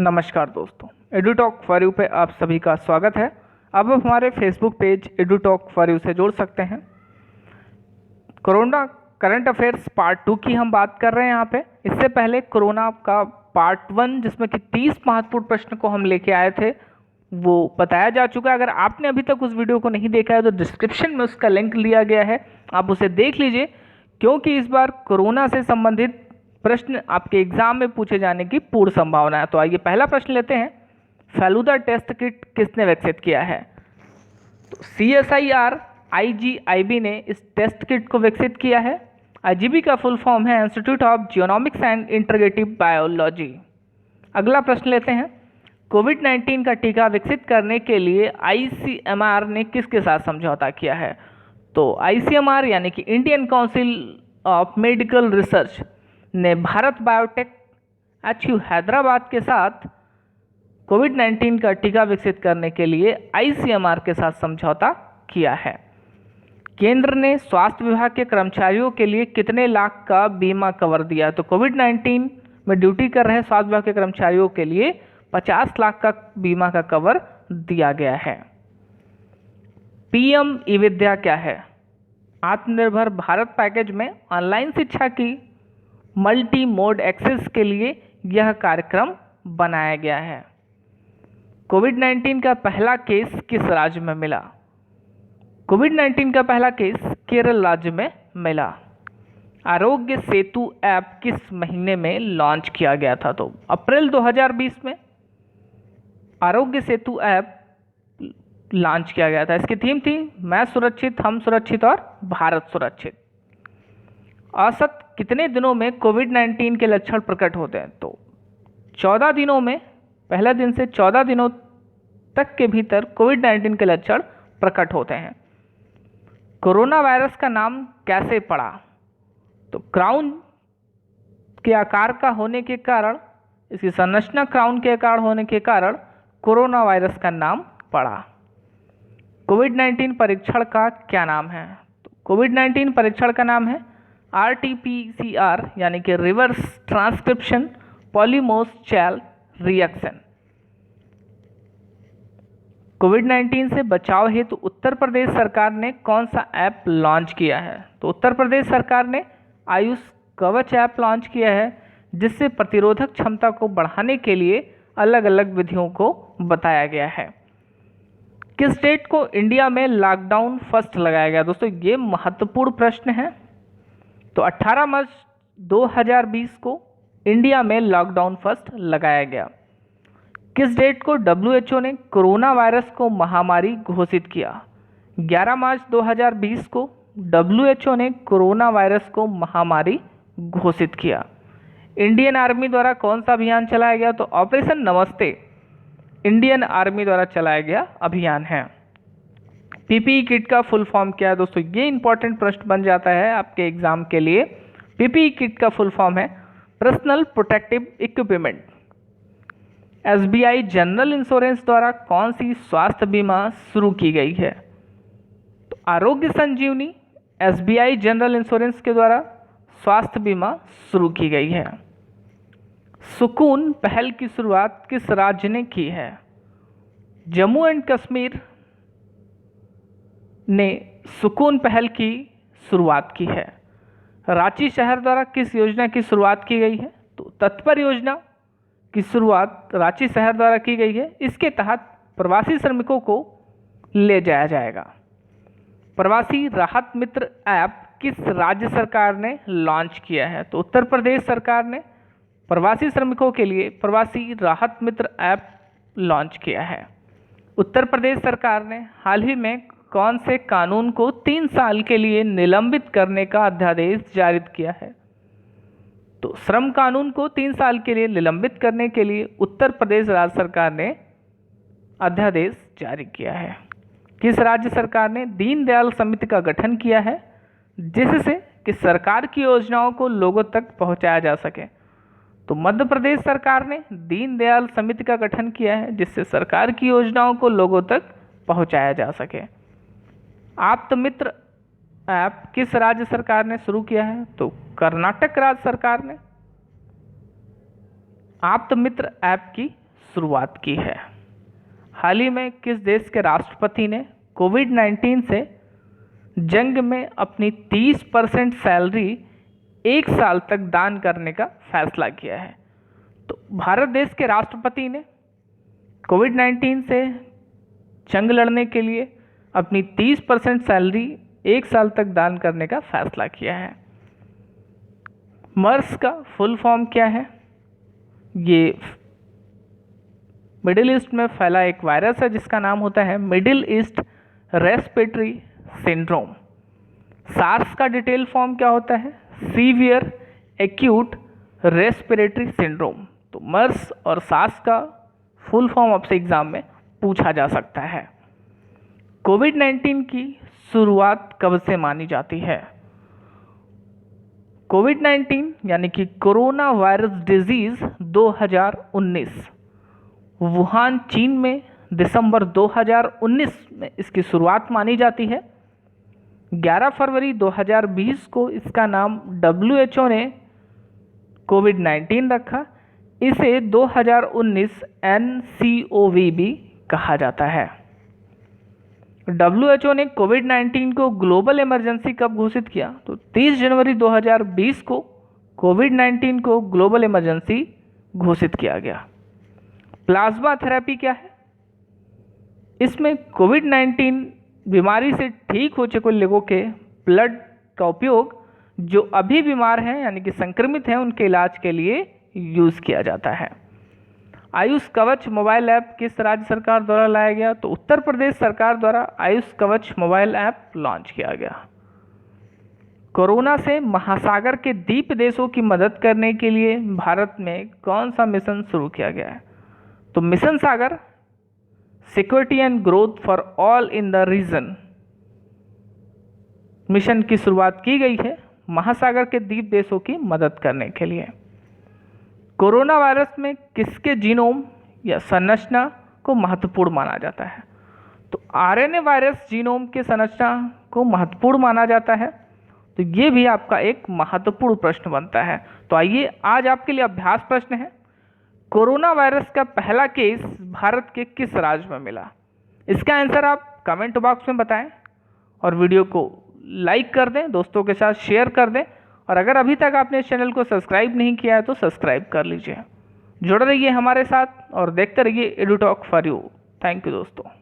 नमस्कार दोस्तों, EduTok for you पे आप सभी का स्वागत है। अब आप हमारे Facebook page EduTok for you से जुड़ सकते हैं। कोरोना करंट अफेयर्स पार्ट 2 की हम बात कर रहे हैं यहाँ पे। इससे पहले कोरोना का पार्ट 1 जिसमें कि 30 महत्वपूर्ण प्रश्न को हम लेके आए थे वो बताया जा चुका है। अगर आपने अभी तक उस वीडियो को नहीं देखा है तो डिस्क्रिप्शन में उसका लिंक दिया गया है, आप उसे देख लीजिए, क्योंकि इस बार कोरोना से संबंधित प्रश्न आपके एग्जाम में पूछे जाने की पूर्ण संभावना है। तो आइए पहला प्रश्न लेते हैं। फेलुदा टेस्ट किट किसने विकसित किया है? तो CSIR IGIB ने इस टेस्ट किट को विकसित किया है। IGB का फुल फॉर्म है institute of genomics and integrative biology. अगला प्रश्न लेते हैं। कोविड-19 का टीका विकसित करने के लिए ICMR ने किसके साथ समझौता किया है? तो ICMR यानी कि Indian council of medical research ने भारत बायोटेक HU हैदराबाद के साथ कोविड-19 का टीका विकसित करने के लिए ICMR के साथ समझौता किया है। केंद्र ने स्वास्थ्य विभाग के कर्मचारियों के लिए कितने लाख का बीमा कवर दिया? तो कोविड-19 में ड्यूटी कर रहे स्वास्थ्य विभाग के कर्मचारियों के लिए 50 लाख का बीमा का कवर दिया गया है। PM ई-विद्या क्या है? आत्मनिर्भर भारत पैकेज में ऑनलाइन शिक्षा की मल्टी मोड एक्सेस के लिए यह कार्यक्रम बनाया गया है। कोविड-19 का पहला केस किस राज्य में मिला? कोविड-19 का पहला केस केरल राज्य में मिला। आरोग्य सेतु ऐप किस महीने में लॉन्च किया गया था? तो अप्रैल 2020 में आरोग्य सेतु ऐप लॉन्च किया गया था। इसकी थीम थी मैं सुरक्षित, हम सुरक्षित और भारत सुरक्षित। औसत कितने दिनों में कोविड-19 के लक्षण प्रकट होते हैं? तो 14 दिनों में, पहले दिन से 14 दिनों तक के भीतर कोविड-19 के लक्षण प्रकट होते हैं। कोरोना वायरस का नाम कैसे पड़ा? तो क्राउन के आकार का होने के कारण, इसकी संरचना क्राउन के आकार होने के कारण कोरोना वायरस का नाम पड़ा। कोविड-19 परीक्षण का क्या नाम है? तो कोविड-19 परीक्षण का नाम है RT-PCR यानी कि रिवर्स ट्रांसक्रिप्शन पॉलीमोस चैन रिएक्शन। कोविड-19 से बचाव हेतु उत्तर प्रदेश सरकार ने कौन सा ऐप लॉन्च किया है? तो उत्तर प्रदेश सरकार ने आयुष कवच ऐप लॉन्च किया है, जिससे प्रतिरोधक क्षमता को बढ़ाने के लिए अलग अलग विधियों को बताया गया है। किस डेट को इंडिया में लॉकडाउन फर्स्ट लगाया गया? दोस्तों ये महत्वपूर्ण प्रश्न है। तो 18 मार्च 2020 को इंडिया में लॉकडाउन फर्स्ट लगाया गया। किस डेट को WHO ने कोरोना वायरस को महामारी घोषित किया? 11 मार्च 2020 को WHO ने कोरोना वायरस को महामारी घोषित किया। इंडियन आर्मी द्वारा कौन सा अभियान चलाया गया? तो ऑपरेशन नमस्ते इंडियन आर्मी द्वारा चलाया गया अभियान है। PPE किट का फुल फॉर्म क्या है? दोस्तों ये इंपॉर्टेंट प्रश्न बन जाता है आपके एग्जाम के लिए। PPE किट का फुल फॉर्म है personal protective equipment. SBI general insurance द्वारा कौन सी स्वास्थ्य बीमा शुरू की गई है? तो आरोग्य संजीवनी SBI जनरल इंश्योरेंस के द्वारा स्वास्थ्य बीमा शुरू की गई है। सुकून पहल की शुरुआत किस राज्य ने की है? जम्मू एंड कश्मीर ने सुकून पहल की शुरुआत की है। रांची शहर द्वारा किस योजना की शुरुआत की गई है? तो तत्पर योजना की शुरुआत रांची शहर द्वारा की गई है। इसके तहत प्रवासी श्रमिकों को ले जाया जाएगा। प्रवासी राहत मित्र ऐप किस राज्य सरकार ने लॉन्च किया है? तो उत्तर प्रदेश सरकार ने प्रवासी श्रमिकों के लिए प्रवासी राहत मित्र ऐप लॉन्च किया है। उत्तर प्रदेश सरकार ने हाल ही में कौन से कानून को 3 साल के लिए निलंबित करने का अध्यादेश जारी किया है? तो श्रम कानून को 3 साल के लिए निलंबित करने के लिए उत्तर प्रदेश राज्य सरकार ने अध्यादेश जारी किया है। किस राज्य सरकार ने दीनदयाल समिति का गठन किया है, जिससे कि सरकार की योजनाओं को लोगों तक पहुंचाया जा सके? तो मध्य प्रदेश सरकार ने दीनदयाल समिति का गठन किया है, जिससे सरकार की योजनाओं को लोगों तक पहुंचाया जा सके। आप्तमित्र ऐप किस राज्य सरकार ने शुरू किया है? तो कर्नाटक राज्य सरकार ने आप्तमित्र ऐप की शुरुआत की है। हाल ही में किस देश के राष्ट्रपति ने कोविड-19 से जंग में अपनी 30% सैलरी 1 साल तक दान करने का फैसला किया है? तो भारत देश के राष्ट्रपति ने कोविड-19 से जंग लड़ने के लिए अपनी 30% सैलरी 1 साल तक दान करने का फैसला किया है। मर्स का फुल फॉर्म क्या है? ये मिडिल ईस्ट में फैला एक वायरस है जिसका नाम होता है Middle East respiratory syndrome. SARS का डिटेल फॉर्म क्या होता है? Severe acute respiratory syndrome. तो मर्स और सार्स का फुल फॉर्म आपसे एग्जाम में पूछा जा सकता है। कोविड-19 की शुरुआत कब से मानी जाती है? कोविड-19 यानी कि कोरोना वायरस डिजीज 2019 वुहान चीन में दिसंबर 2019 में इसकी शुरुआत मानी जाती है। 11 फरवरी 2020 को इसका नाम WHO ने कोविड-19 रखा। इसे 2019 NCOV भी कहा जाता है। WHO ने कोविड-19 को ग्लोबल इमरजेंसी कब घोषित किया? तो 30 जनवरी 2020 को कोविड-19 को ग्लोबल इमरजेंसी घोषित किया गया। प्लाज्मा थेरेपी क्या है? इसमें कोविड-19 बीमारी से ठीक हो चुके लोगों के ब्लड का उपयोग जो अभी बीमार हैं यानी कि संक्रमित हैं उनके इलाज के लिए यूज़ किया जाता है। आयुष कवच मोबाइल ऐप किस राज्य सरकार द्वारा लाया गया? तो उत्तर प्रदेश सरकार द्वारा आयुष कवच मोबाइल ऐप लॉन्च किया गया। कोरोना से महासागर के द्वीप देशों की मदद करने के लिए भारत में कौन सा मिशन शुरू किया गया है? तो mission SAGAR security and growth for all in the region mission की शुरुआत की गई है महासागर के द्वीप देशों की मदद करने के लिए। कोरोना वायरस में किसके जीनोम या संरचना को महत्वपूर्ण माना जाता है? तो RNA वायरस जीनोम के संरचना को महत्वपूर्ण माना जाता है। तो ये भी आपका एक महत्वपूर्ण प्रश्न बनता है। तो आइए आज आपके लिए अभ्यास प्रश्न है। कोरोना वायरस का पहला केस भारत के किस राज्य में मिला? इसका आंसर आप कमेंट बॉक्स में बताएं और वीडियो को लाइक कर दें, दोस्तों के साथ शेयर कर दें और अगर अभी तक आपने इस चैनल को सब्सक्राइब नहीं किया है तो सब्सक्राइब कर लीजिए। जुड़े रहिए हमारे साथ और देखते रहिए EduTok for you. Thank you दोस्तों।